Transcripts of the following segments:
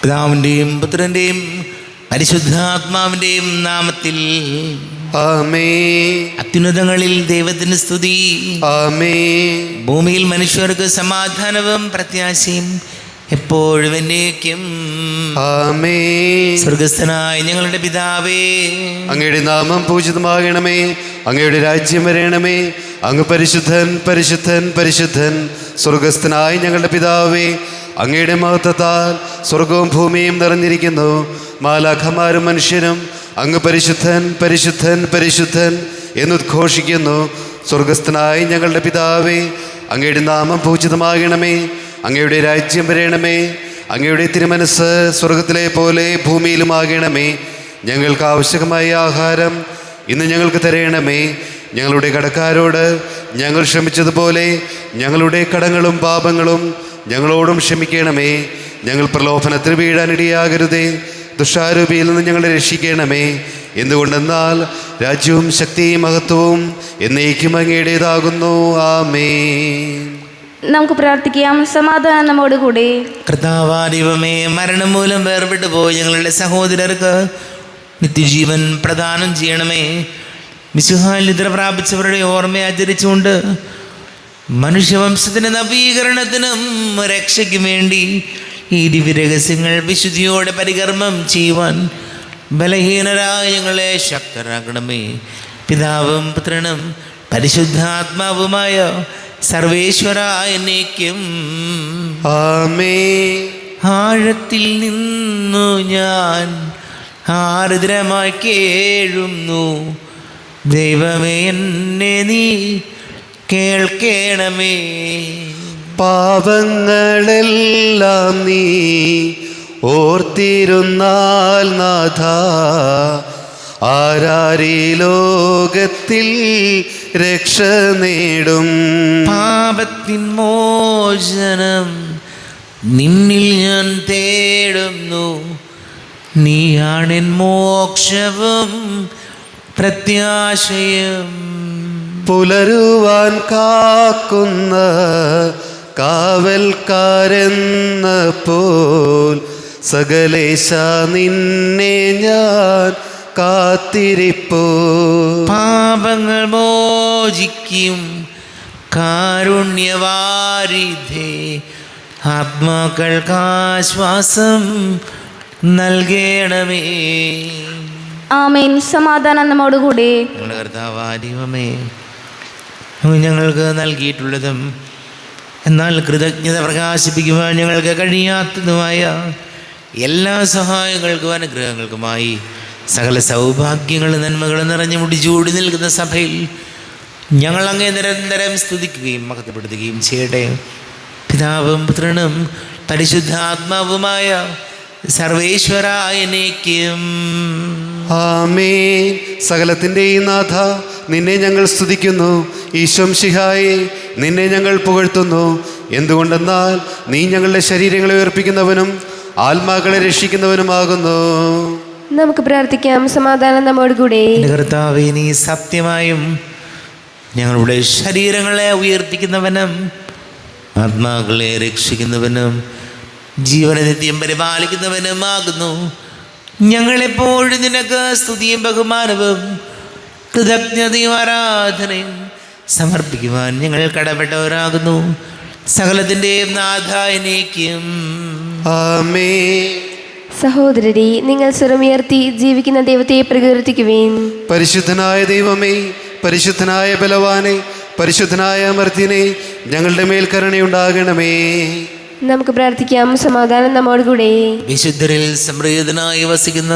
പിതാവിൻ്റെയും പുത്രൻ്റെയും പരിശുദ്ധാത്മാവിൻ്റെയും നാമത്തിൽ ആമേൻ. അത്യുന്നതങ്ങളിൽ ദൈവത്തിന് സ്തുതി. ആമേൻ. ഭൂമിയിൽ മനുഷ്യർക്ക് സമാധാനവും പ്രത്യാശയും എപ്പോഴും എന്നേക്കും. ആമേൻ. സ്വർഗസ്ഥനായ ഞങ്ങളുടെ പിതാവേ, അങ്ങയുടെ നാമം പൂജിതമാകണമേ. അങ്ങയുടെ രാജ്യം വരണമേ. അങ്ങ് പരിശുദ്ധൻ പരിശുദ്ധൻ പരിശുദ്ധൻ. സ്വർഗസ്ഥനായ ഞങ്ങളുടെ പിതാവേ, അങ്ങയുടെ മഹത്വത്താൽ സ്വർഗവും ഭൂമിയും നിറഞ്ഞിരിക്കുന്നു. മാലാഖമാരും മനുഷ്യരും അങ്ങ് പരിശുദ്ധൻ പരിശുദ്ധൻ പരിശുദ്ധൻ എന്നുദ്ഘോഷിക്കുന്നു. സ്വർഗസ്ഥനായ ഞങ്ങളുടെ പിതാവേ, അങ്ങയുടെ നാമം പൂജിതമാകണമേ. അങ്ങയുടെ രാജ്യം വരണമേ. അങ്ങയുടെ തിരുമനസ് സ്വർഗത്തിലെ പോലെ ഭൂമിയിലുമാകണമേ. ഞങ്ങൾക്ക് ആവശ്യമായ ആഹാരം ഇന്ന് ഞങ്ങൾക്ക് തരണമേ. ഞങ്ങളുടെ കടക്കാരോട് ഞങ്ങൾ ക്ഷമിച്ചതുപോലെ ഞങ്ങളുടെ കടങ്ങളും പാപങ്ങളും ഞങ്ങളോടും ക്ഷമിക്കണമേ. ഞങ്ങൾ പ്രലോഭനത്തിൽ വീഴാനിടയാകരുതേ. ദുഷ്ടാരൂപിയിൽ നിന്ന് ഞങ്ങളെ രക്ഷിക്കണമേ. എന്തുകൊണ്ടെന്നാൽ രാജ്യവും ശക്തിയും മഹത്വവും എന്നേക്കും അങ്ങയുടേതാകുന്നു. ആമേൻ. നമുക്ക് പ്രാർത്ഥിക്കാം. സമാധാനം നമ്മോടുകൂടി. കർത്താവാദിവമേ, മരണം മൂലം വേർപെട്ടു പോയി ഞങ്ങളുടെ സഹോദരർക്ക് നിത്യജീവൻ പ്രദാനം ചെയ്യണമേ. മിശിഹായിൽ നിദ്ര പ്രാപിച്ചവരുടെ ഓർമ്മ ആചരിച്ചുകൊണ്ട് മനുഷ്യവംശത്തിൻ്റെ നവീകരണത്തിനും രക്ഷയ്ക്കും വേണ്ടി ഈ ദിവ്യരഹസ്യങ്ങൾ വിശുദ്ധിയോടെ പരികർമ്മം ചെയ്യുവാൻ ബലഹീനരായ ഞങ്ങളെ ശക്തരാക്കണമേ. പിതാവും പുത്രനും പരിശുദ്ധാത്മാവുമായ സർവേശ്വരായ എന്നേക്കും. ആമേൻ. ആഴത്തിൽ നിന്നു ഞാൻ ആർദ്രമായി കേഴുന്നു. ദൈവമേ, എന്നെ നീ കേൾക്കണമേ. പാപങ്ങളെല്ലാം നീ ഓർത്തിരുന്നാൽ നാഥ, ആരാരീ ലോകത്തിൽ രക്ഷ നേടും. പാപത്തിൻ മോചനം നിന്നിൽ ഞാൻ തേടുന്നു. നീയാണെൻ മോക്ഷവും പ്രത്യാശയും. പുലരുവാൻ കാക്കുന്ന കാവൽക്കാരെന്ന പോൽ സകലേശ നിന്നെ ഞാൻ കാത്തിരിപ്പോ. പാപങ്ങൾ മോചിക്കും കാരുണ്യവാരിധേ, ആത്മാക്കൾക്കാശ്വാസം നൽകണമേ. ആമേൻ. സമാധാനം നമ്മോടുകൂടി. ഞങ്ങളുടെ കർത്താവാദിവമേ, ഞങ്ങൾക്ക് നൽകിയിട്ടുള്ളതും എന്നാൽ കൃതജ്ഞത പ്രകാശിപ്പിക്കുവാൻ ഞങ്ങൾക്ക് കഴിയാത്തതുമായ എല്ലാ സഹായങ്ങൾക്കും അനുഗ്രഹങ്ങൾക്കുമായി സകല സൗഭാഗ്യങ്ങളും നന്മകളും നിറഞ്ഞു മുടിച്ചൂടി നിൽക്കുന്ന സഭയിൽ ഞങ്ങൾ അങ്ങേ നിരന്തരം സ്തുതിക്കുകയും മഹത്വപ്പെടുത്തുകയും ചെയ്യട്ടെ. പിതാവും പുത്രനും പരിശുദ്ധാത്മാവുമായ സർവേശ്വരായ എന്നേക്കും. ആമേൻ. സകലത്തിൻ്റെയും നാഥ, നിന്നെ ഞങ്ങൾ സ്തുതിക്കുന്നു. ഈശോംശിഹായെ, നിന്നെ ഞങ്ങൾ പുകഴ്ത്തുന്നു. എന്തുകൊണ്ടെന്നാൽ നീ ഞങ്ങളുടെ ശരീരങ്ങളെ ഉയർപ്പിക്കുന്നവനും ആത്മാക്കളെ രക്ഷിക്കുന്നവനുമാകുന്നു. നമുക്ക് പ്രാർത്ഥിക്കാം. സമാധാനം നമ്മോടുകൂടി. കർത്താവേ, നീ സത്യമായും ഞങ്ങളുടെ ശരീരങ്ങളെ ഉയർപ്പിക്കുന്നവനും ആത്മാക്കളെ രക്ഷിക്കുന്നവനും ജീവനെ നിത്യം പരിപാലിക്കുന്നവനുമാകുന്നു. ഞങ്ങളെപ്പോഴും നിനക്ക് സ്തുതിയും ബഹുമാനവും കൃതജ്ഞതയും ആരാധനയും സമർപ്പിക്കുവാൻ ഞങ്ങൾ കടപ്പെട്ടവരാകുന്നു. സകലത്തിൻ്റെയും നാഥ എന്നേക്കും. ആമേൻ. സഹോദരരെ, നിങ്ങൾ സ്വരമുയർത്തി ജീവിക്കുന്ന ദൈവത്തെ പ്രകീർത്തിക്കുവേൻ. പരിശുദ്ധനായ ദൈവമേ, പരിശുദ്ധനായ ബലവാനെ, പരിശുദ്ധനായ അമർത്യനെ, ഞങ്ങളുടെ മേൽ കരുണയുണ്ടാകണമേ. നമുക്ക് പ്രാർത്ഥിക്കാം. സമാധാനം നമ്മോടുകൂടി. വിശുദ്ധരിൽ സംപ്രീതനായി വസിക്കുന്ന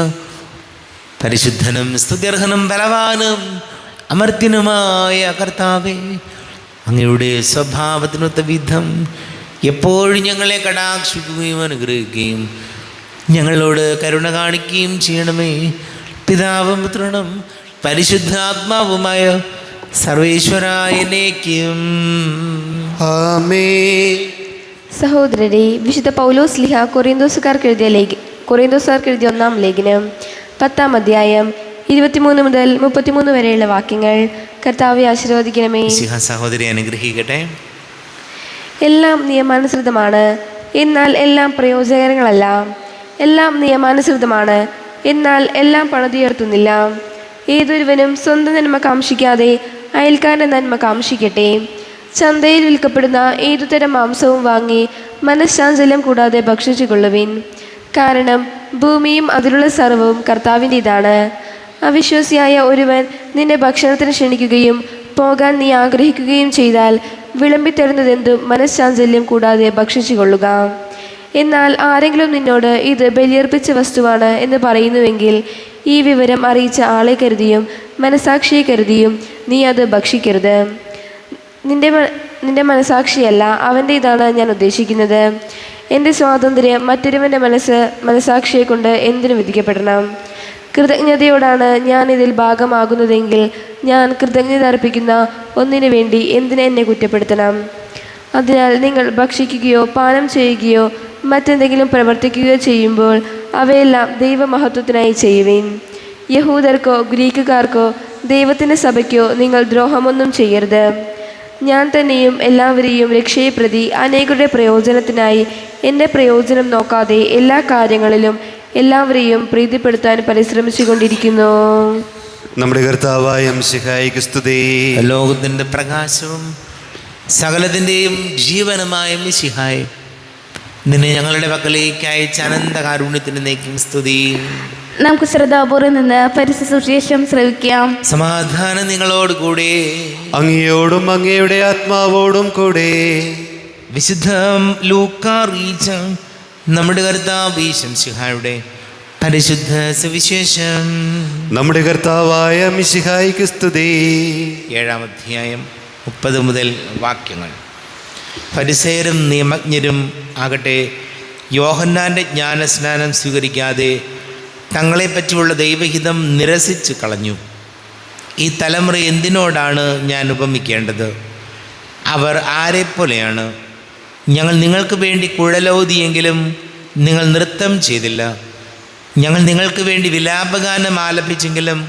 പരിശുദ്ധനും സ്തുത്യർഹനും ബലവാനും അമർത്യനുമായ കർത്താവേ, അങ്ങയുടെ സ്വഭാവത്തിനൊത്ത വിധം എപ്പോഴും ഞങ്ങളെ കടാക്ഷിക്കുകയും അനുഗ്രഹിക്കുകയും ഞങ്ങളോട് കരുണ കാണിക്കുകയും ചെയ്യണമേ. പിതാവും പുത്രനും പരിശുദ്ധാത്മാവുമായ സർവേശ്വരായ എന്നേക്കും. ആമേൻ. സഹോദരരെ, വിശുദ്ധ പൗലോസ് സ്ലീഹ കൊറിന്തോസുകാർക്ക് എഴുതിയ 1-ാം ലേഖനം 10-ാം അധ്യായം 23 മുതൽ 33 വരെയുള്ള വാക്യങ്ങൾ കർത്താവെ ആശീർവദിക്കണമേ. സഹോദരി അനുഗ്രഹിക്കട്ടെ. എല്ലാം നിയമാനുസൃതമാണ്, എന്നാൽ എല്ലാം പ്രയോജനകരങ്ങളല്ല. എല്ലാം നിയമാനുസൃതമാണ്, എന്നാൽ എല്ലാം പണിതുയർത്തുന്നില്ല. ഏതൊരുവനും സ്വന്തം നന്മ കാക്ഷിക്കാതെ അയൽക്കാരൻ്റെ നന്മ കാക്ഷിക്കട്ടെ. ചന്തയിൽ വിൽക്കപ്പെടുന്ന ഏതുതരം മാംസവും വാങ്ങി മനഃശാഞ്ചല്യം കൂടാതെ ഭക്ഷിച്ചു കൊള്ളുവിൻ. കാരണം ഭൂമിയും അതിലുള്ള സർവ്വവും കർത്താവിൻ്റെതാണ്. അവിശ്വാസിയായ ഒരുവൻ നിന്നെ ഭക്ഷണത്തിന് ക്ഷണിക്കുകയും പോകാൻ നീ ആഗ്രഹിക്കുകയും ചെയ്താൽ വിളമ്പിത്തരുന്നതെന്തും മനഃശാഞ്ചല്യം കൂടാതെ ഭക്ഷിച്ചു കൊള്ളുക. എന്നാൽ ആരെങ്കിലും നിന്നോട് ഇത് ബലിയർപ്പിച്ച വസ്തുവാണ് എന്ന് പറയുന്നുവെങ്കിൽ ഈ വിവരം അറിയിച്ച ആളെ കരുതിയും മനസാക്ഷിയെ കരുതിയും നീ അത് ഭക്ഷിക്കരുത്. നിന്റെ മനസാക്ഷിയല്ല, അവൻ്റെ ഇതാണ് ഞാൻ ഉദ്ദേശിക്കുന്നത്. എൻ്റെ സ്വാതന്ത്ര്യം മറ്റൊരുവൻ്റെ മനസാക്ഷിയെ കൊണ്ട് എന്തിനു വിധിക്കപ്പെടണം? കൃതജ്ഞതയോടാണ് ഞാൻ ഇതിൽ ഭാഗമാകുന്നതെങ്കിൽ ഞാൻ കൃതജ്ഞത അർപ്പിക്കുന്ന ഒന്നിനു വേണ്ടി എന്തിനെ എന്നെ കുറ്റപ്പെടുത്തണം? അതിനാൽ നിങ്ങൾ ഭക്ഷിക്കുകയോ പാനം ചെയ്യുകയോ മറ്റെന്തെങ്കിലും പ്രവർത്തിക്കുകയോ ചെയ്യുമ്പോൾ അവയെല്ലാം ദൈവമഹത്വത്തിനായി ചെയ്യുവിൻ. യഹൂദർക്കോ ഗ്രീക്കുകാർക്കോ ദൈവത്തിൻ്റെ സഭയ്ക്കോ നിങ്ങൾ ദ്രോഹമൊന്നും ചെയ്യരുത്. ഞാൻ തന്നെയും എല്ലാവരെയും രക്ഷയെ പ്രതി അനേകരുടെ പ്രയോജനത്തിനായി എൻ്റെ പ്രയോജനം നോക്കാതെ എല്ലാ കാര്യങ്ങളിലും എല്ലാവരെയും പ്രീതിപ്പെടുത്താൻ പരിശ്രമിച്ചു കൊണ്ടിരിക്കുന്നു. നമ്മുടെ കർത്താവായ മിശിഹായിക്ക് സ്തുതി. ലോകത്തിൻ്റെ പ്രകാശവും സകലത്തിൻ്റെയും ജീവനുമായ മിശിഹായ്, നിന്നെ ഞങ്ങളുടെ പക്കലേക്ക് അയച്ച അനന്ത കാരുണ്യത്തിന് നേക്കും സ്തുതി. നമുക്ക് ശ്രദ്ധാപൂർവ്വം നിന്ന് പരിശുദ്ധ സുവിശേഷം ശ്രവിക്കാം. സമാധാനം നിങ്ങളോട് കൂടെ. അങ്ങയോടും അങ്ങയുടെ ആത്മാവോടും കൂടെ. വിശുദ്ധ ലൂക്കാ അറിയിച്ച നമ്മുടെ കർത്താവ് മിശിഹായുടെ പരിശുദ്ധ സുവിശേഷം. നമ്മുടെ കർത്താവായ മിശിഹായിക്ക് സ്തുതി. 7-ാം അധ്യായം 30 മുതൽ വാക്യങ്ങൾ. ഫരിസേയരും നിയമജ്ഞരും ആകട്ടെ യോഹന്നാൻ്റെ ജ്ഞാനസ്നാനം സ്വീകരിക്കാതെ തങ്ങളെപ്പറ്റിയുള്ള ദൈവഹിതം നിരസിച്ച് കളഞ്ഞു. ഈ തലമുറ എന്തിനോടാണ് ഞാൻ ഉപമിക്കേണ്ടത്? അവർ ആരെപ്പോലെയാണ്? ഞങ്ങൾ നിങ്ങൾക്ക് വേണ്ടി കുഴലോതിയെങ്കിലും നിങ്ങൾ നൃത്തം ചെയ്തില്ല. ഞങ്ങൾ നിങ്ങൾക്ക് വേണ്ടി വിലാപഗാനം ആലപിച്ചെങ്കിലും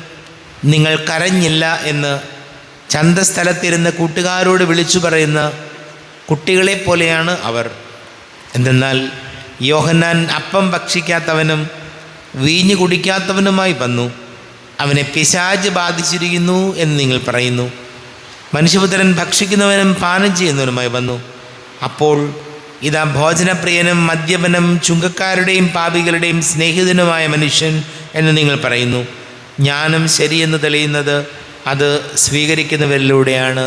നിങ്ങൾ കരഞ്ഞില്ല എന്ന് ചന്തസ്ഥലത്തിരുന്ന് കൂട്ടുകാരോട് വിളിച്ചു പറയുന്ന കുട്ടികളെപ്പോലെയാണ് അവർ. എന്തെന്നാൽ യോഹന്നാൻ അപ്പം ഭക്ഷിക്കാത്തവനും വീഞ്ഞ് കുടിക്കാത്തവനുമായി വന്നു, അവനെ പിശാച് ബാധിച്ചിരിക്കുന്നു എന്ന് നിങ്ങൾ പറയുന്നു. മനുഷ്യപുത്രൻ ഭക്ഷിക്കുന്നവനും പാനം ചെയ്യുന്നവനുമായി വന്നു. അപ്പോൾ ഇതാ ഭോജനപ്രിയനും മദ്യപനും ചുങ്കക്കാരുടെയും പാപികളുടെയും സ്നേഹിതനുമായ മനുഷ്യൻ എന്ന് നിങ്ങൾ പറയുന്നു. ജ്ഞാനം ശരിയെന്ന് തെളിയുന്നത് അത് സ്വീകരിക്കുന്നവരിലൂടെയാണ്.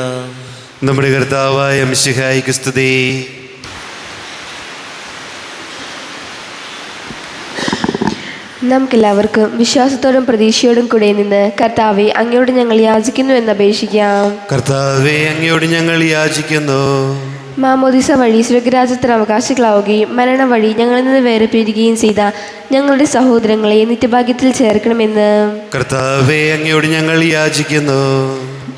നമ്മുടെ കർത്താവായ മിശിഹായിക്ക് സ്തുതി. നമുക്കെല്ലാവർക്കും വിശ്വാസത്തോടും പ്രതീക്ഷയോടും കൂടെ നിന്ന് കർത്താവെ അങ്ങയോട് ഞങ്ങൾ യാചിക്കുന്നു എന്ന് അപേക്ഷിക്കാം. കർത്താവെ അങ്ങയോട് ഞങ്ങൾ യാചിക്കുന്നു. മാമോദിസ വഴി സ്വർഗരാജ്യത്തിന് അവകാശികളാവുകയും മരണം വഴി ഞങ്ങളിൽ നിന്ന് വേർപിരിയുകയും ചെയ്ത ഞങ്ങളുടെ സഹോദരങ്ങളെ നിത്യഭാഗ്യത്തിൽ ചേർക്കണമെന്ന് കർത്താവെ അങ്ങയോട് ഞങ്ങൾ യാചിക്കുന്നു.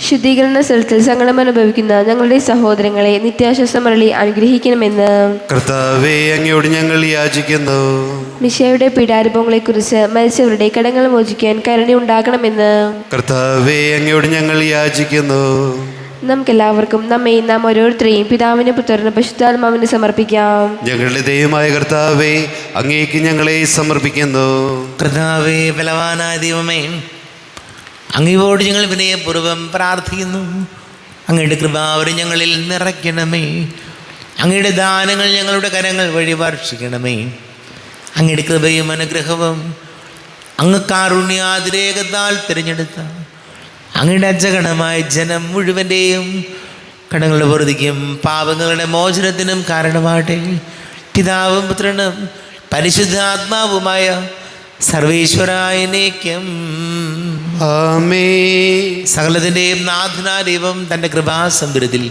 ശുദ്ധീകരണ സ്ഥലത്തിൽ സങ്കടം അനുഭവിക്കുന്ന ഞങ്ങളുടെ സഹോദരങ്ങളെ നിത്യാശ്വാസം അരുളി അനുഗ്രഹിക്കണമെന്ന് കർത്താവെ അങ്ങയോട് ഞങ്ങൾ യാചിക്കുന്നു. മിശിഹായുടെ പീഡാനുഭവങ്ങളെക്കുറിച്ച് മരിച്ചവരുടെ കടങ്ങൾ മോചിക്കാൻ കരുണയുണ്ടാകണമെന്ന് കർത്താവെ അങ്ങയോട് ഞങ്ങൾ യാചിക്കുന്നു. നമുക്കെല്ലാവർക്കും നമ്മയും നാം ഓരോരുത്തരെയും പിതാവിനും പുത്രനും പരിശുദ്ധാത്മാവിന് സമർപ്പിക്കാം. ഞങ്ങളുടെ ദൈവമായ കർത്താവെ അങ്ങേക്ക് ഞങ്ങളെ സമർപ്പിക്കുന്നു. കർത്താവേ, ബലവാനായ ദൈവമേ, അങ്ങയോട് ഞങ്ങൾ വിനയപൂർവ്വം പ്രാർത്ഥിക്കുന്നു. അങ്ങയുടെ കൃപാവരം ഞങ്ങളിൽ നിറയ്ക്കണമേ. അങ്ങയുടെ ദാനങ്ങൾ ഞങ്ങളുടെ കരങ്ങൾ വഴി വർഷിക്കണമേ. അങ്ങയുടെ കൃപയും അനുഗ്രഹവും അങ്ങ് കാരുണ്യാതിരേകത്താൽ തിരഞ്ഞെടുത്ത അങ്ങയുടെ അജഗണമായ ജനം മുഴുവൻ്റെയും കടങ്ങളുടെ പൊറുതിക്കും പാപങ്ങളുടെ മോചനത്തിനും കാരണമാകട്ടെ. പിതാവും പുത്രനും പരിശുദ്ധാത്മാവുമായ സർവേശ്വരായനേക്കും ആമേൻ. സകലത്തിൻ്റെയും നാഥനായ ദൈവം തൻ്റെ കൃപാസമ്പരത്തിൽ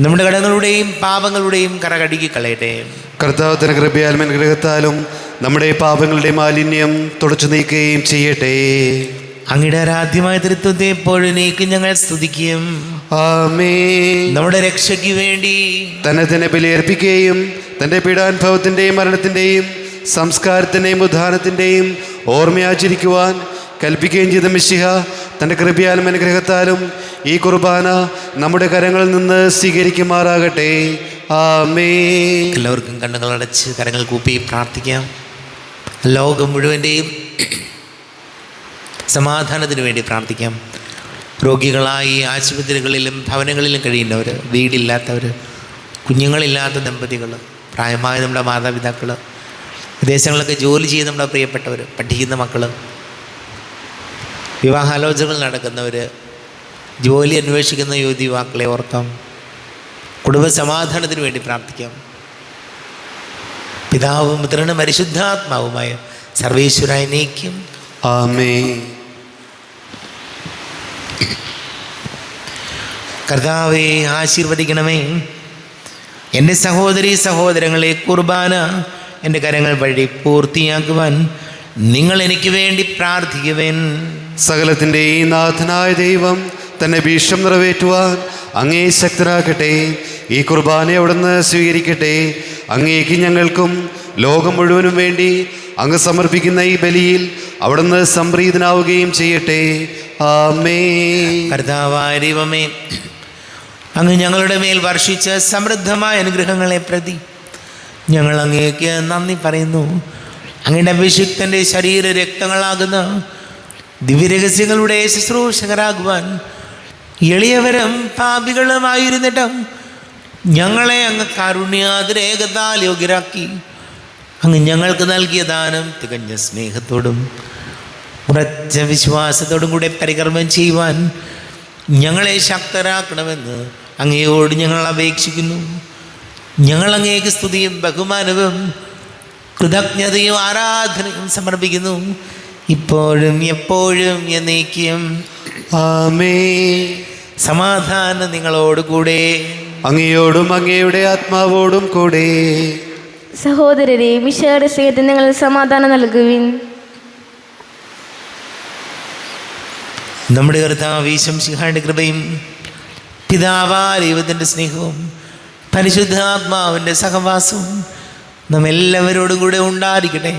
നമ്മുടെ കടങ്ങളുടെയും പാപങ്ങളുടെയും കറകടുക്കി കളയട്ടെ. കർത്താവ് തന്റെ കൃപയാലും അനുഗ്രഹത്താലും നമ്മുടെ പാപങ്ങളുടെ മാലിന്യം തുടച്ചു നീക്കുകയും ചെയ്യട്ടെ. അങ്ങയുടെ ആരാധ്യമായ തൃത്വത്തെ എപ്പോഴേക്കും ഞങ്ങൾ സ്തുതിക്കും. ആമേൻ. നമ്മുടെ രക്ഷയ്ക്ക് വേണ്ടി തന്നെ ബലിയർപ്പിക്കുകയും തൻ്റെ പീഡാനുഭവത്തിൻ്റെയും മരണത്തിൻ്റെയും സംസ്കാരത്തിൻ്റെയും ഉദ്ധാനത്തിൻ്റെയും ഓർമ്മയാചരിക്കുവാൻ കൽപ്പിക്കുകയും ചെയ്ത മിശിഹ തൻ്റെ കൃപയാലും അനുഗ്രഹത്താലും ഈ കുർബാന നമ്മുടെ കരങ്ങളിൽ നിന്ന് സ്വീകരിക്കുമാറാകട്ടെ. ആമേൻ. എല്ലാവർക്കും കണ്ണുകളടച്ച് കരങ്ങൾ കൂപ്പി പ്രാർത്ഥിക്കാം. ലോകം മുഴുവൻ്റെയും സമാധാനത്തിന് വേണ്ടി പ്രാർത്ഥിക്കാം. രോഗികളായി ആശുപത്രികളിലും ഭവനങ്ങളിലും കഴിയുന്നവർ, വീടില്ലാത്തവർ, കുഞ്ഞുങ്ങളില്ലാത്ത ദമ്പതികൾ, പ്രായമായ നമ്മുടെ മാതാപിതാക്കൾ, വിദേശങ്ങളിലൊക്കെ ജോലി ചെയ്യുന്ന നമ്മുടെ പ്രിയപ്പെട്ടവർ, പഠിക്കുന്ന മക്കൾ, വിവാഹാലോചനകൾ നടക്കുന്നവർ, ജോലി അന്വേഷിക്കുന്ന യുവതി യുവാക്കളെ ഓർക്കാം. കുടുംബ സമാധാനത്തിന് വേണ്ടി പ്രാർത്ഥിക്കാം. പിതാവും പുത്രനും പരിശുദ്ധാത്മാവുമായ സർവേശ്വരായ നീക്കും. ആമേൻ. കർത്താവെ ആശീർവദിക്കണമേ. എൻ്റെ സഹോദരീ സഹോദരങ്ങളെ, കുർബാന എൻ്റെ കരങ്ങൾ വഴി പൂർത്തിയാക്കുവാൻ നിങ്ങൾ എനിക്ക് വേണ്ടി പ്രാർത്ഥിക്കുവേൻ. സകലത്തിൻ്റെയും നാഥനായ ദൈവം തന്നെ ഭീഷം നിറവേറ്റുവാൻ അങ്ങേ ശക്തനാക്കട്ടെ. ഈ കുർബാന അവിടുന്ന് സ്വീകരിക്കട്ടെ. അങ്ങേക്ക് ഞങ്ങൾക്കും ലോകം മുഴുവനും വേണ്ടി അങ്ങ് സമർപ്പിക്കുന്ന ഈ ബലിയിൽ അവിടുന്ന് സംപ്രീതനാവുകയും ചെയ്യട്ടെ. ആമേൻ. കർത്താവായ ദൈവമേ, അങ്ങ് ഞങ്ങളുടെ മേൽ വർഷിച്ച സമൃദ്ധമായ അനുഗ്രഹങ്ങളെ പ്രതി ഞങ്ങൾ അങ്ങേക്ക് നന്ദി പറയുന്നു. അങ്ങയുടെ അഭിഷിക്തൻ്റെ ശരീര രക്തങ്ങളാകുന്ന ദിവ്യരഹസ്യങ്ങളുടെ ശുശ്രൂഷകരാകുവാൻ എളിയവരും പാപികളുമായിരുന്നിട്ടും ഞങ്ങളെ അങ്ങ് കാരുണ്യാതിരേകത്താൽ യോഗ്യരാക്കി. അങ്ങ് ഞങ്ങൾക്ക് നൽകിയ ദാനം തികഞ്ഞ സ്നേഹത്തോടും ഉറച്ച വിശ്വാസത്തോടും കൂടെ പരികർമ്മം ചെയ്യുവാൻ ഞങ്ങളെ ശക്തരാക്കണമെന്ന് അങ്ങയോട് ഞങ്ങൾ അപേക്ഷിക്കുന്നു. ഞങ്ങൾ അങ്ങേക്ക് സ്തുതിയും ബഹുമാനവും കൃതജ്ഞതയും ആരാധനയും സമർപ്പിക്കുന്നു, ഇപ്പോഴും എപ്പോഴും എന്നേക്കും. ആമേൻ. സമാധാനം നിങ്ങളോട് കൂടെ. അങ്ങയോടും അങ്ങയുടെ ആത്മാവോടും കൂടെ. സഹോദരരെ, മിശിഹായുടെ സ്നേഹത്തിൽ നിങ്ങൾ സമാധാനം നൽകുവിൻ. നമ്മുടെ കർത്താവ് ഈശോമിശിഹായുടെ കൃപയും പിതാവായ ദൈവത്തിൻ്റെ സ്നേഹവും പരിശുദ്ധാത്മാവിൻ്റെ സഹവാസവും നമ്മെല്ലാവരോടും കൂടെ ഉണ്ടായിരിക്കട്ടെ,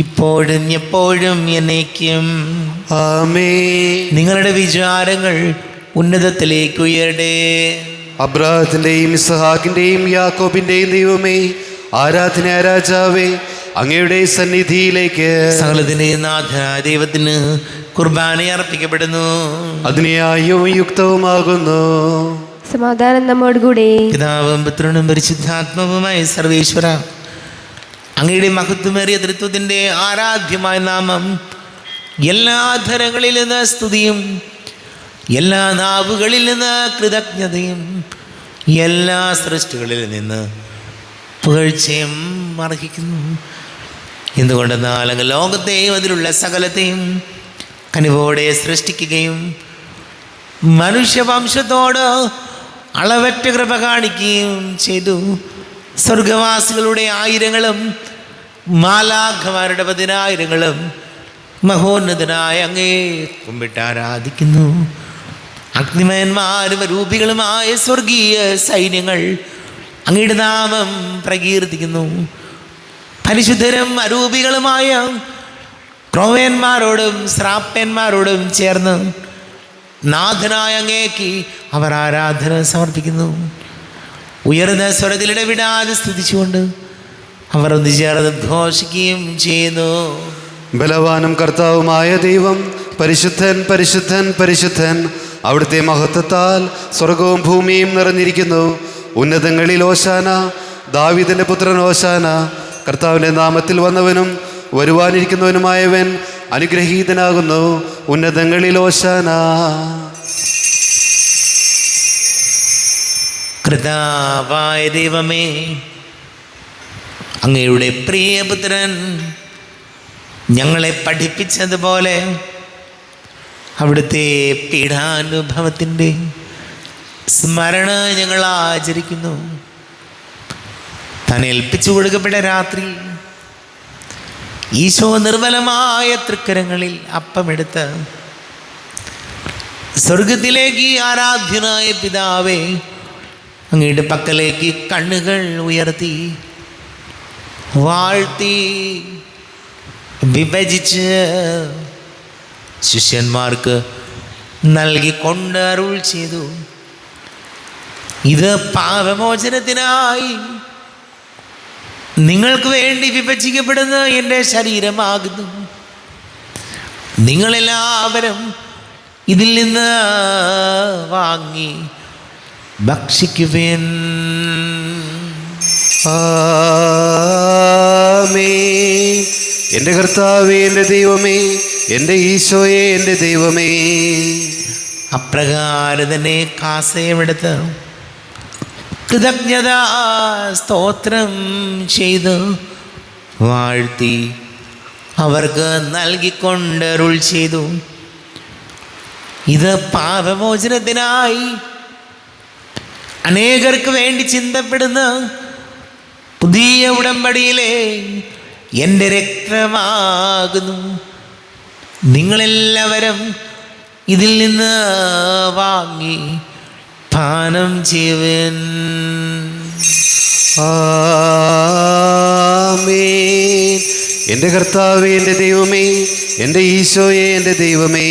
ഇപ്പോഴും എപ്പോഴും എന്നേക്കും. ആമേൻ. നിങ്ങളുടെ വിചാരങ്ങൾ ഉന്നതത്തിലേക്ക് ഉയരട്ടെ. അബ്രാഹത്തിൻ്റെയും ഇസ്ഹാക്കിൻ്റെയും യാക്കോബിൻ്റെയും ദൈവമേ, ആരാധന രാജാവേ, അങ്ങയുടെ സന്നിധിയിലേക്ക് സകലത്തിൻ്റെയും നാഥനായ ദൈവത്തിന് കുർബാന അർപ്പിക്കപ്പെടുന്നു. അതിനെയായും യുക്തവുമാകുന്നു. സമാധാനം നമ്മോടുകൂടെ. പിതാവും പുത്രനും പരിശുദ്ധാത്മാവുമായ സർവേശ്വര, അങ്ങയുടെ മഹത്വമേറിയ തൃത്വത്തിൻ്റെ ആരാധ്യമായ നാമം എല്ലാ ധരങ്ങളിൽ നിന്ന് സ്തുതിയും എല്ലാ നാവുകളിൽ നിന്ന് കൃതജ്ഞതയും എല്ലാ സൃഷ്ടികളിൽ നിന്ന് പുകഴ്ചയും അർഹിക്കുന്നു. എന്തുകൊണ്ടെന്നാൽ അങ്ങ് ലോകത്തെയും അതിലുള്ള സകലത്തെയും കനിവോടെ സൃഷ്ടിക്കുകയും മനുഷ്യവംശത്തോട് അളവറ്റ കൃപ കാണിക്കുകയും ചെയ്തു. സ്വർഗവാസികളുടെ ആയിരങ്ങളും മാലാഖമാരുടെ 10,000ങ്ങളും മഹോന്നതനായ അങ്ങേ കുമ്പിട്ട് ആരാധിക്കുന്നു. അഗ്നിമയന്മാരും രൂപികളുമായ സ്വർഗീയ സൈന്യങ്ങൾ അങ്ങയുടെ നാമം പ്രകീർത്തിക്കുന്നു. പരിശുദ്ധരും അരൂപികളുമായ ക്രോവേന്മാരോടും ശ്രാപ്പന്മാരോടും ചേർന്ന് നാഥനായ അങ്ങേക്ക് അവർ ആരാധന സമർപ്പിക്കുന്നു. ഉയർന്ന സ്വരത്തിൽ ഇടവിടാതെ സ്തുതിച്ചുകൊണ്ട് അവർ ഒന്ന് ചേർന്ന് ഘോഷിക്കുകയും ചെയ്യുന്നു. ബലവാനും കർത്താവുമായ ദൈവം പരിശുദ്ധൻ പരിശുദ്ധൻ പരിശുദ്ധൻ, അവിടുത്തെ മഹത്വത്താൽ സ്വർഗവും ഭൂമിയും നിറഞ്ഞിരിക്കുന്നു. ഉന്നതങ്ങളിൽ ഓശാന, ദാവീദിന്റെ പുത്രൻ ഓശാന. കർത്താവിൻ്റെ നാമത്തിൽ വന്നവനും വരുവാനിരിക്കുന്നവനുമായവൻ അനുഗ്രഹീതനാകുന്നു. ഉന്നതങ്ങളിൽ ഓശാന. കർത്താവായ ദൈവമേ, അങ്ങയുടെ പ്രിയപുത്രൻ ഞങ്ങളെ പഠിപ്പിച്ചതുപോലെ അവിടുത്തെ പീഡാനുഭവത്തിൻ്റെ സ്മരണ ഞങ്ങൾ ആചരിക്കുന്നു. താൻ ഏൽപ്പിച്ചു കൊടുക്കപ്പെട്ട രാത്രി ഈശോ നിർമ്മലമായ തൃക്കരങ്ങളിൽ അപ്പമെടുത്ത് സ്വർഗത്തിലേക്ക് ആരാധ്യനായ പിതാവേ, അങ്ങയുടെ പക്കലേക്ക് കണ്ണുകൾ ഉയർത്തി വാഴ്ത്തി വിഭജിച്ച് ശിഷ്യന്മാർക്ക് നൽകിക്കൊണ്ട് അരുൾ ചെയ്തു, ഇത് പാപമോചനത്തിനായി നിങ്ങൾക്ക് വേണ്ടി വിഭജിക്കപ്പെടുന്ന എൻ്റെ ശരീരമാകുന്നു. നിങ്ങളെല്ലാവരും ഇതിൽ നിന്ന് വാങ്ങി ഭക്ഷിക്കുവിൻ. ആമേൻ. എൻ്റെ കർത്താവേ, എൻ്റെ ദൈവമേ, എൻ്റെ ഈശോയെ, എൻ്റെ ദൈവമേ. അപ്രകാരം തന്നെ കാസയുമെടുത്ത് കൃതജ്ഞത സ്തോത്രം ചെയ്ത് വാഴ്ത്തി അവർക്ക് നൽകിക്കൊണ്ടരുൾ ചെയ്തു, ഇത് പാപമോചനത്തിനായി അനേകർക്ക് വേണ്ടി ചിന്തപ്പെടുന്ന പുതിയ ഉടമ്പടിയിലെ എൻ്റെ രക്തമാകുന്നു. നിങ്ങളെല്ലാവരും ഇതിൽ നിന്ന് വാങ്ങി പാനം ചെയ്യുവിൻ. ആമേൻ. എൻ്റെ കർത്താവേ, എൻ്റെ ദൈവമേ, എൻ്റെ ഈശോയെ, എൻ്റെ ദൈവമേ.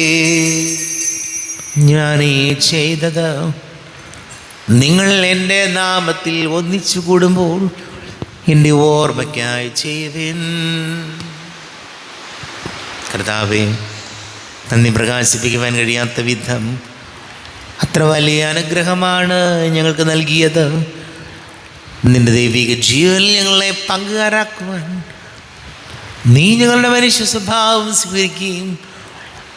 ഞാൻ ഈ ചെയ്തത് നിങ്ങൾ എൻ്റെ നാമത്തിൽ ഒന്നിച്ചു കൂടുമ്പോൾ എൻ്റെ ഓർമ്മയ്ക്കായി ചെയ്യുവിൻ. കർത്താവേ, നന്ദി പ്രകാശിപ്പിക്കുവാൻ കഴിയാത്ത വിധം അത്ര വലിയ അനുഗ്രഹമാണ് ഞങ്ങൾക്ക് നൽകിയത്. നിന്റെ ദൈവിക ജീവനിൽ ഞങ്ങളെ പങ്കുകാരാക്കുവാൻ നീ ഞങ്ങളുടെ മനുഷ്യ സ്വഭാവം സ്വീകരിക്കുകയും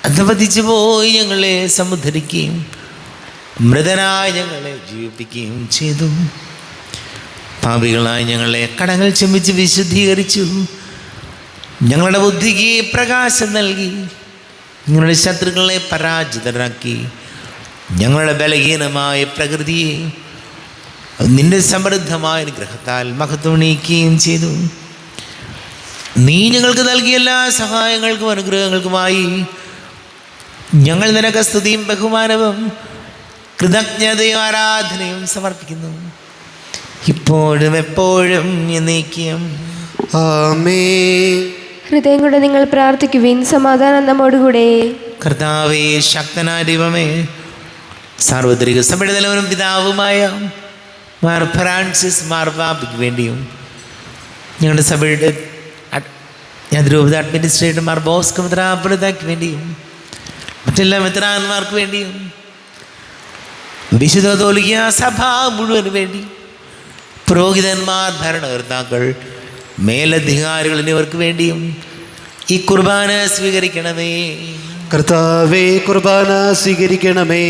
അധപതിച്ചു പോയി ഞങ്ങളെ സമുദ്ധരിക്കുകയും മൃതനായി ഞങ്ങളെ ജീവിപ്പിക്കുകയും ചെയ്തു. പാപികളായി ഞങ്ങളെ കടങ്ങൾ ക്ഷമിച്ച് വിശുദ്ധീകരിച്ചു. ഞങ്ങളുടെ ബുദ്ധിക്ക് പ്രകാശം നൽകി ഞങ്ങളുടെ ശത്രുക്കളെ പരാജിതരാക്കി. ഞങ്ങളുടെ ബലഹീനമായ പ്രകൃതിയെ നിന്റെ സമൃദ്ധമായ അനുഗ്രഹത്താൽ മഹത്വണീക്കുകയും ചെയ്തു. നീ ഞങ്ങൾക്ക് നൽകിയ എല്ലാ സഹായങ്ങൾക്കും അനുഗ്രഹങ്ങൾക്കുമായി ഞങ്ങൾ നിനക്ക് സ്തുതിയും ബഹുമാനവും കൃതജ്ഞതയും ആരാധനയും സമർപ്പിക്കുന്നു, ഇപ്പോഴും എപ്പോഴും എന്നേക്കും. ആമേൻ. ഹൃദയം കൊണ്ട് നിങ്ങൾ പ്രാർത്ഥിക്കുവിൻ. സമാധാനം നമ്മോടുകൂടെ. കർത്താവേ, ശക്തനായ ദൈവമേ, സാർവത്രിക സഭയുടെ തലവനും പിതാവുമായ മാർ ഫ്രാൻസിസ് മാർപ്പാപ്പയ്ക്ക് വേണ്ടിയും ഞങ്ങളുടെ സഭയുടെ അതിരൂപത അഡ്മിനിസ്ട്രേറ്റർ മാർ ബോസ്കോ മെത്രാപ്പൊലീത്തായ്ക്ക് വേണ്ടിയും മറ്റെല്ലാ മെത്രാന്മാർക്ക് വേണ്ടിയും വിശുദ്ധ കത്തോലിക്ക സഭ മുഴുവന് വേണ്ടി പുരോഹിതന്മാർ, ഭരണകർത്താക്കൾ, മേലധികാരികൾ എന്നിവർക്ക് വേണ്ടിയും ഈ കുർബാന സ്വീകരിക്കണമേ. കർത്താവേ, കുർബാന സ്വീകരിക്കണമേ.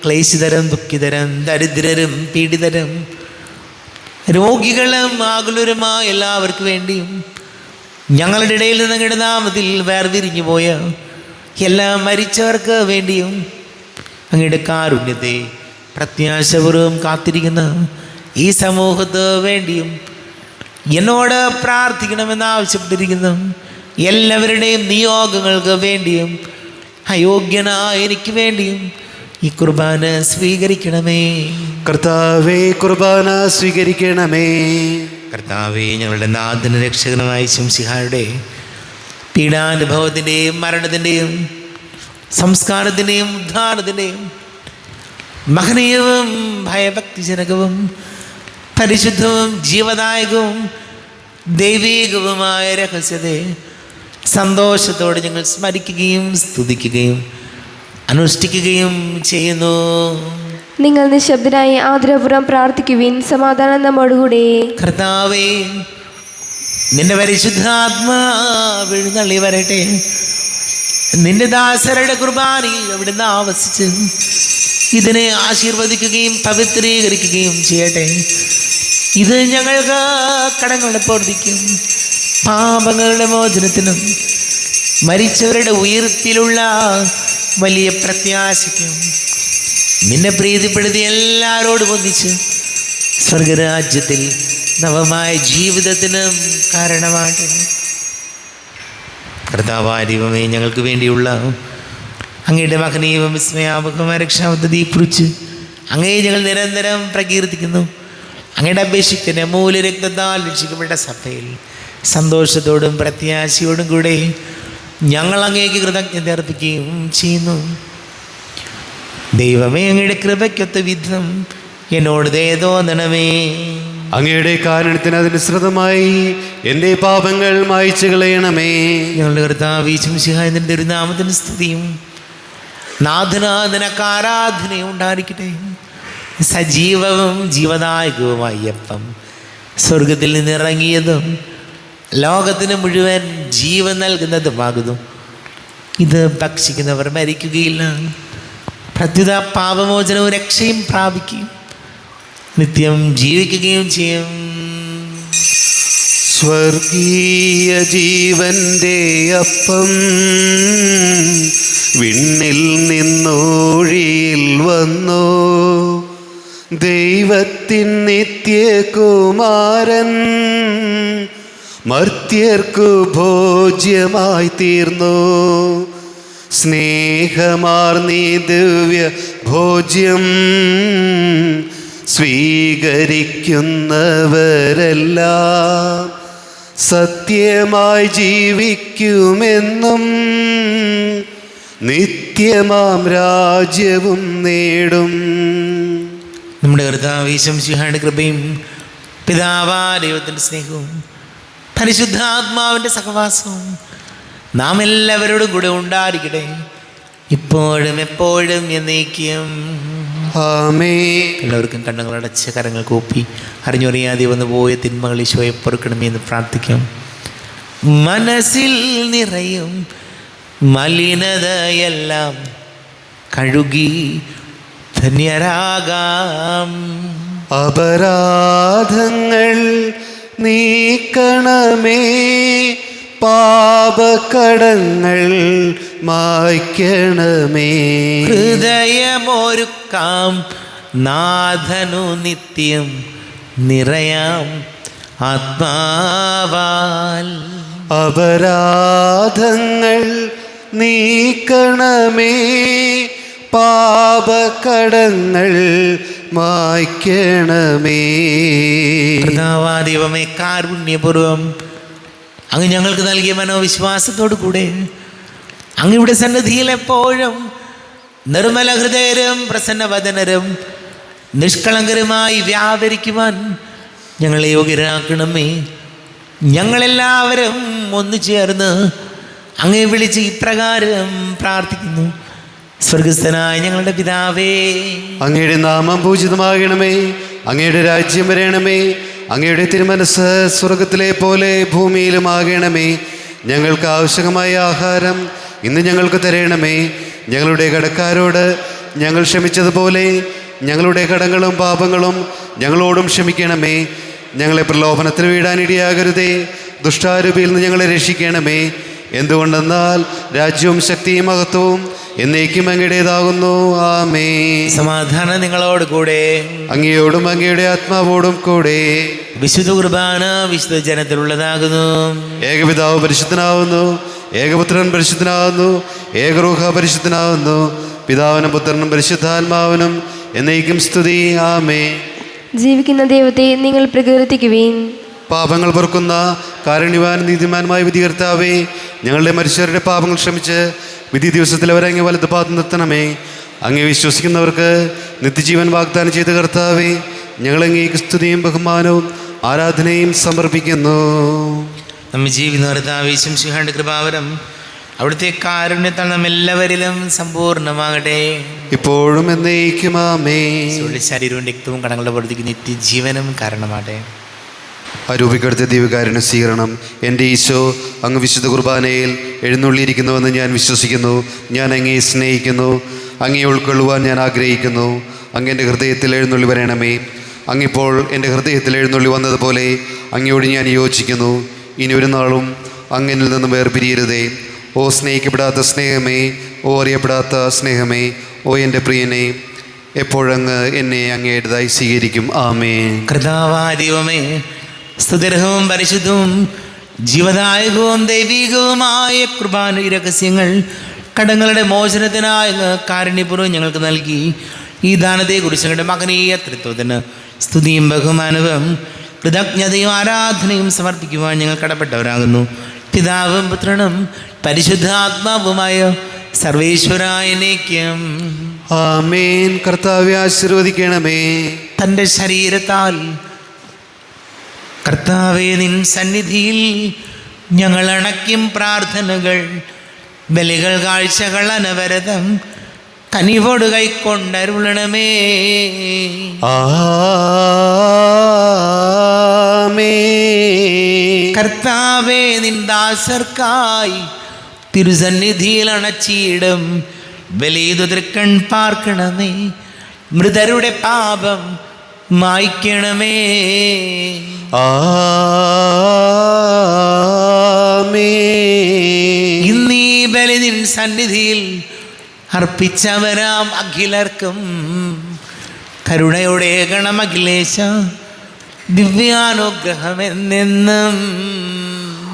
ക്ലേശിതരും ദുഃഖിതരും ദരിദ്രരും പീഡിതരും രോഗികളും ആകുലരുമായ എല്ലാവർക്കും വേണ്ടിയും ഞങ്ങളുടെ ഇടയിൽ നിന്ന് അങ്ങയുടെ നാമത്തിൽ വേർതിരിഞ്ഞു പോയ എല്ലാ മരിച്ചവർക്ക് വേണ്ടിയും അങ്ങയുടെ കാരുണ്യത്തെ പ്രത്യാശപൂർവ്വം കാത്തിരിക്കുന്ന ഈ സമൂഹത്തിന് വേണ്ടിയും എന്നോട് പ്രാർത്ഥിക്കണമെന്ന് ആവശ്യപ്പെട്ടിരിക്കുന്നു എല്ലാവരുടെയും നിയോഗങ്ങൾക്ക് വേണ്ടിയും അയോഗ്യനായ എനിക്ക് വേണ്ടിയും ഈ കുർബാന സ്വീകരിക്കണമേ. കർത്താവേ, കുർബാന സ്വീകരിക്കണമേ. കർത്താവേ, ഞങ്ങളുടെ നാഥനും രക്ഷകനുമായ ശംസിഹായുടെ പീഡാനുഭവത്തിൻ്റെയും മരണത്തിൻ്റെയും സംസ്കാരത്തിൻ്റെയും ഉദ്ധാനത്തിൻ്റെയും മഹനീയവും ഭയഭക്തിജനകവും പരിശുദ്ധവും ജീവദായകവും ദൈവീകവുമായ രഹസ്യത്തെ സന്തോഷത്തോടെ ഞങ്ങൾ സ്മരിക്കുകയും സ്തുതിക്കുകയും അനുഷ്ഠിക്കുകയും ചെയ്യുന്നു. നിങ്ങൾ നിശബ്ദരായി ആദരപൂർവ്വം പ്രാർത്ഥിക്കുവിൻ. സമാധാനം നമ്മോടുകൂടെ. കർത്താവേ, നിന്റെ പരിശുദ്ധാത്മാവ് എഴുന്നള്ളി വരട്ടെ. നിന്റെ ദാസരുടെ കുർബാനയിൽ അവിടുന്ന് ആവസിച്ച് ഇതിനെ ആശീർവദിക്കുകയും പവിത്രീകരിക്കുകയും ചെയ്യട്ടെ. ഇത് ഞങ്ങൾക്ക് കടങ്ങളുടെ പൂർത്തിക്കും പാപങ്ങളുടെ മോചനത്തിനും മരിച്ചവരുടെ ഉയർപ്പിലുള്ള വലിയ പ്രത്യാശയ്ക്കും നിന്നെ പ്രീതിപ്പെടുത്തി എല്ലാവരോടും ഒന്നിച്ച് സ്വർഗരാജ്യത്തിൽ നവമായ ജീവിതത്തിനും കാരണമാകട്ടെ. കർത്താവായ ദൈവമേ, ഞങ്ങൾക്ക് വേണ്ടിയുള്ള അങ്ങയുടെ മഹനീയവും വിസ്മയാപകമായ രക്ഷാപദ്ധതിയെക്കുറിച്ച് അങ്ങയെ ഞങ്ങൾ നിരന്തരം പ്രകീർത്തിക്കുന്നു. അങ്ങയുടെ അപേക്ഷിക്കുന്ന മൂല്യരക്തത്താൽ രക്ഷിക്കപ്പെട്ട സഭയിൽ സന്തോഷത്തോടും പ്രത്യാശയോടും കൂടെ ഞങ്ങൾ അങ്ങേക്ക് കൃതജ്ഞത അർപ്പിക്കുകയും ചെയ്യുന്നു. ദൈവമേ, അങ്ങയുടെ കൃപയ്ക്കൊത്ത വിധം എന്നോട് ദയ തോന്നണമേ. അങ്ങയുടെ കാരണത്തിന് അതിനുസൃതമായി എൻ്റെ പാപങ്ങൾ മായ്ച്ചു കളയണമേ. ഞങ്ങളുടെ കർത്താവ് ഈശോമിശിഹായ നിന്റെ ഒരു നാമത്തിന് സ്തുതിയും നാഥനാഥനക്ക് ആരാധനയും ഉണ്ടായിരിക്കട്ടെ. സജീവവും ജീവദായകവുമായ അപ്പം സ്വർഗത്തിൽ നിന്നിറങ്ങിയതും ലോകത്തിന് മുഴുവൻ ജീവൻ നൽകുന്നതുമാകുന്നു. ഇത് ഭക്ഷിക്കുന്നവർ മരിക്കുകയില്ല, പ്രത്യുത പാപമോചനവും രക്ഷയും പ്രാപിക്കുകയും നിത്യം ജീവിക്കുകയും ചെയ്യും. സ്വർഗീയ ജീവന്റെ അപ്പം വിണ്ണിൽ നിന്നൊഴിയിൽ വന്നു, ദൈവത്തിൻ നിത്യകുമാരൻ മർത്യർക്കു ഭോജ്യമായി തീർന്നു. സ്നേഹമാർന്നീ ദിവ്യ ഭോജ്യം സ്വീകരിക്കുന്നവരെല്ലാം സത്യമായി ജീവിക്കുമെന്നും നിത്യമാം രാജ്യവും നേടും. നമ്മുടെ കർത്താവ് ഈശോമിശിഹായുടെ കൃപയും പിതാവായ ദൈവത്തിൻ്റെ സ്നേഹവും പരിശുദ്ധാത്മാവിൻ്റെ സഹവാസവും നാം എല്ലാവരോടും കൂടെ ഉണ്ടായിരിക്കട്ടെ, ഇപ്പോഴും എപ്പോഴും എന്നേക്കും. ആമേൻ. എല്ലാവർക്കും കണ്ണുകളടച്ച കരങ്ങൾ കൂപ്പി അറിഞ്ഞറിയാതെ വന്നു പോയ തിന്മകൾ ഈശോയെ പൊറുക്കണമേ എന്ന് പ്രാർത്ഥിക്കാം. മനസ്സിൽ നിറയും മലിനതയെല്ലാം കഴുകി ധന്യരാകാം. അപരാധങ്ങൾ നീക്കണമേ, പാപകടങ്ങൾ മായ്ക്കണമേ. ഹൃദയമൊരുക്കാം നാഥനു നിത്യം നിറയാം ആത്മാവാൽ. അപരാധങ്ങൾ നീക്കണമേ, പാപകടങ്ങൾ മായ്ക്കണമേ. ദൈവമേ, കാരുണ്യപൂർവം അങ്ങ് ഞങ്ങൾക്ക് നൽകിയ മനോവിശ്വാസത്തോടു കൂടെ അങ്ങ് ഇവിടെ സന്നിധിയിൽ എപ്പോഴും നിർമ്മല ഹൃദയരും പ്രസന്നവദനരും നിഷ്കളങ്കരുമായി വ്യാപരിക്കുവാൻ ഞങ്ങളെ യോഗ്യരാക്കണമേ. ഞങ്ങളെല്ലാവരും ഒന്നു ചേർന്ന് അങ്ങേ വിളിച്ച് ഇപ്രകാരം പ്രാർത്ഥിക്കുന്നു. സ്വർഗസ്ഥനായ ഞങ്ങളുടെ പിതാവേ, അങ്ങയുടെ നാമം പൂജിതമാകണമേ, അങ്ങയുടെ രാജ്യം വരണമേ, അങ്ങയുടെ തിരുമനസ് സ്വർഗത്തിലെ പോലെ ഭൂമിയിലുമാകണമേ. ഞങ്ങൾക്ക് ആവശ്യമായ ആഹാരം ഇന്ന് ഞങ്ങൾക്ക് തരണമേ. ഞങ്ങളുടെ കടക്കാരോട് ഞങ്ങൾ ക്ഷമിച്ചതുപോലെ ഞങ്ങളുടെ കടങ്ങളും പാപങ്ങളും ഞങ്ങളോടും ക്ഷമിക്കണമേ. ഞങ്ങളെ പ്രലോഭനത്തിൽ വീഴാനിടയാകരുതേ, ദുഷ്ടാരൂപിയിൽ നിന്ന് ഞങ്ങളെ രക്ഷിക്കണമേ. എന്തുകൊണ്ടെന്നാൽ രാജ്യവും ശക്തിയും മഹത്വവും എന്നേക്കും അങ്ങയുടേതാകുന്നു. ആമേൻ. സമാധാനം നിങ്ങളോട് കൂടെ, അങ്ങയോടും അങ്ങയുടെ ആത്മാവോടും കൂടെ. വിശുദ്ധ കുർബാന വിശുദ്ധ ജനത്തിലുള്ളതാകുന്നു. ഏകപിതാവ് പരിശുദ്ധനാവുന്നു, ഏകപുത്രൻ പരിശുദ്ധനാവുന്നു, ഏകരൂഹ പരിശുദ്ധനാവുന്നു. പിതാവിനും പുത്രനും പരിശുദ്ധാത്മാവിനും എന്നേക്കും സ്തുതി. ആമേൻ. ജീവിക്കുന്ന ദൈവത്തെ നിങ്ങൾ പ്രകീർത്തിക്കുവിൻ. പാപങ്ങൾ പൊറുക്കുന്ന കാരുണ്യവാൻ നീതിമാനുമായ വിധികർത്താവേ, ഞങ്ങളുടെ മനുഷ്യരുടെ പാപങ്ങൾ ക്ഷമിച്ച് വിധി ദിവസത്തിൽ അവരങ്ങ് വലത് പാദം നിർത്തണമേ. അങ്ങേ വിശ്വസിക്കുന്നവർക്ക് നിത്യജീവൻ വാഗ്ദാനം ചെയ്ത കർത്താവേ, ഞങ്ങളങ്ങേക്ക് സ്തുതിയും ബഹുമാനവും ആരാധനയും സമർപ്പിക്കുന്നു. നമ്മെ ജീവിക്കുന്ന കർത്താവേ ഈശോമിശിഹായുടെ കൃപാവരം അവിടുത്തെ കാരുണ്യത്താൽ നമ്മെല്ലാവരിലും സമ്പൂർണ്ണമാകട്ടെ, ഇപ്പോഴും എന്നേക്കും. ആമേൻ. ശരീരവും രക്തവും കടങ്ങളുടെ പ്രവൃത്തിക്ക് നിത്യജീവനും കാരണമാട്ടെ. അരൂപിക്കടുത്ത ദൈവകാരുണ്യ സ്വീകരണം. എൻ്റെ ഈശോ അങ്ങ് വിശുദ്ധ കുർബാനയിൽ എഴുന്നള്ളിയിരിക്കുന്നുവെന്ന് ഞാൻ വിശ്വസിക്കുന്നു. ഞാൻ അങ്ങയെ സ്നേഹിക്കുന്നു, അങ്ങയെ ഉൾക്കൊള്ളുവാൻ ഞാൻ ആഗ്രഹിക്കുന്നു. അങ്ങ് എൻ്റെ ഹൃദയത്തിൽ എഴുന്നള്ളി വരണമേ. അങ്ങിപ്പോൾ എൻ്റെ ഹൃദയത്തിൽ എഴുന്നള്ളി വന്നതുപോലെ അങ്ങയോട് ഞാൻ യോജിക്കുന്നു. ഇനി ഒരു നാളും അങ്ങിൽ നിന്നും വേർപിരിയരുതേ. ഓ സ്നേഹിക്കപ്പെടാത്ത സ്നേഹമേ, ഓ അറിയപ്പെടാത്ത സ്നേഹമേ, ഓ എൻ്റെ പ്രിയനെ, എപ്പോഴങ്ങ് എന്നെ അങ്ങയുടേതായി സ്വീകരിക്കും. ആമേൻ. കർത്താവായ ദൈവമേ, സ്തുതിർഹവും പരിശുദ്ധവും ജീവദായകവും ദൈവികവുമായ കുർബാന രഹസ്യങ്ങൾ കടങ്ങളുടെ മോചനത്തിനായ കാരുണ്യപൂർവ്വം ഞങ്ങൾക്ക് നൽകി ഈ ദാനത്തെക്കുറിച്ച് ഞങ്ങളുടെ മകനീയ തൃത്വത്തിന് സ്തുതിയും ബഹുമാനവും കൃതജ്ഞതയും ആരാധനയും സമർപ്പിക്കുവാൻ ഞങ്ങൾ കടപ്പെട്ടവരാകുന്നു. പിതാവും പുത്രനും പരിശുദ്ധാത്മാവുമായ സർവേശ്വരായനേക്കും. ആമേൻ. കർത്താവേ, ആശീർവദിക്കണമേ. തൻ്റെ ശരീരത്താൽ കർത്താവേ, നിൻ സന്നിധിയിൽ ഞങ്ങൾ അണയ്ക്കും പ്രാർത്ഥനകൾ, ബലികൾ, കാഴ്ചകൾ അനവരതം കനിവോട് കൈക്കൊണ്ടരുളണമേ. ആമേൻ. കർത്താവേ, നിൻ ദാസർക്കായി തിരുസന്നിധിയിൽ അണച്ചിടും ബലിതു തൃക്കൺ പാർക്കണമേ. മൃതരുടെ പാപം മായ്ക്കണമേ. ആമേൻ. ഇന്നീ ബലി നിൻ സന്നിധിയിൽ അർപ്പിച്ചവരാം അഖിലർക്കും കരുണയോടെ ഗണം അഖിലേശ ദിവ്യാനുഗ്രഹം എന്നെന്നും.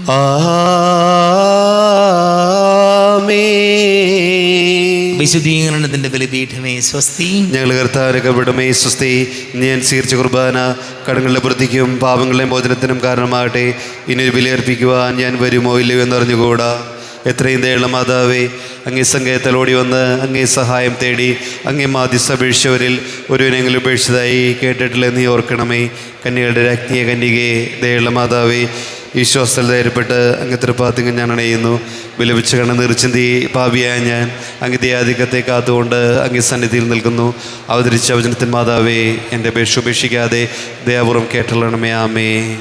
ആമേൻ. വിശുദ്ധീകരണത്തിന്റെ ബലിപീഠമേ സ്വസ്തി. ഞങ്ങൾ കർത്താവിനൊക്കെ വിടമേ സ്വസ്തി. ഞാൻ സ്വീകരിച്ച കുർബാന കടങ്ങളുടെ വൃത്തിക്കും പാപങ്ങളുടെ മോചനത്തിനും കാരണമാകട്ടെ. ഇനിയൊരു ബലിയർപ്പിക്കുവാൻ ഞാൻ വരുമോ ഇല്ലയോ എന്നറിഞ്ഞുകൂടാ. എത്രയും ദയുള്ള മാതാവേ, അങ്ങേ സങ്കേതത്തിൽ ഓടി വന്ന് അങ്ങേ സഹായം തേടി അങ്ങേ മാധ്യസ്ഥ അപേക്ഷിച്ചവരിൽ ഒരുവനെങ്കിലും ഉപേക്ഷിച്ചതായി കേട്ടിട്ടില്ല നീ ഓർക്കണമേ. കന്യകളുടെ രാജ്ഞിയെ കന്യകയെ, ദയുള്ള മാതാവേ, ഈശ്വാസത്തിൽ ധൈര്യപ്പെട്ട് അങ്ങ് തൃപ്പാത്തിങ്ങ് ഞാൻ അണയുന്നു. വിലപിച്ച് കണ്ണ് നീർച്ചിന്തി പാപിയായ ഞാൻ അങ്ങ് ദയാധിക്യത്തെ കാത്തുകൊണ്ട് അങ്ങേ സന്നിധിയിൽ നിൽക്കുന്നു. അവതരിച്ച വചനത്തിൻ മാതാവേ, എൻ്റെ അപേക്ഷ ഉപേക്ഷിക്കാതെ ദയാപൂർവം കേട്ടള്ളണമേ. ആമേ.